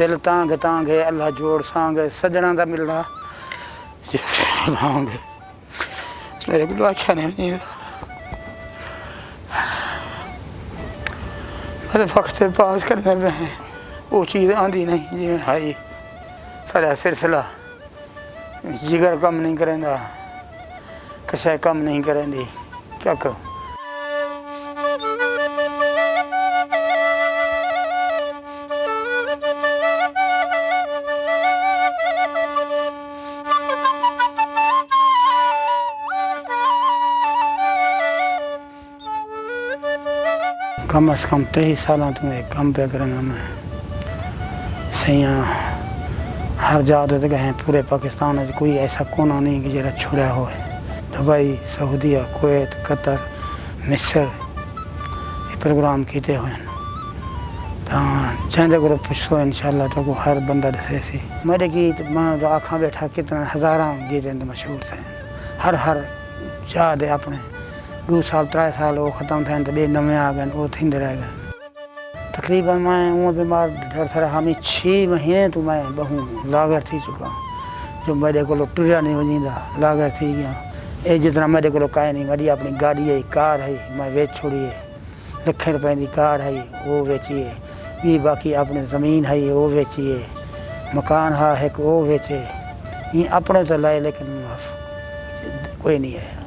दिल तांग तांग है अल्लाह जोड़ सांग सजना दा मिलना मेरे को अच्छा नहीं मेरे वक्त पास करने पे हैं वो चीज़ आँदी नहीं जिमें हाई सारा सिलसिला जिगर कम नहीं करेंदा कशा कम नहीं करेंदी क्या करूँ कम से कम 3 साल तुम्हें कम पे करना मैं सैया हर जात गए हैं पूरे पाकिस्तान में कोई ऐसा कोना नहीं कि जरा छुड़ा हो दुबई सऊदीया कुवैत कतर मिस्र ये प्रोग्राम किए हुए हैं जैसे को पुछो इंशाल्लाह तो को हर बंदा दसे सी मेरे गीत मैं तो आँखा बैठा कितना हज़ारा गीत मशहूर थे हर याद है अपने 2 साल 3 साल वो ख़त्म थे तो बे नवे आ गए वो थींदे रह गए तकरीबन मैं वो बीमार डर था हमें 6 महीने तो मैं बहु लागर थी चुका जो मेरे को टुरिया नहीं वजींदा लागर थी गया ये जितना मेरे को काहे नहीं मेरी अपनी गाड़ी है कार है मैं वेच छोड़ी है लखे रुपए की कार है वो बेची है भी बाकी अपनी ज़मीन है वो बेची है मकान है वो बेचे ये अपने तो लाए लेकिन कोई नहीं है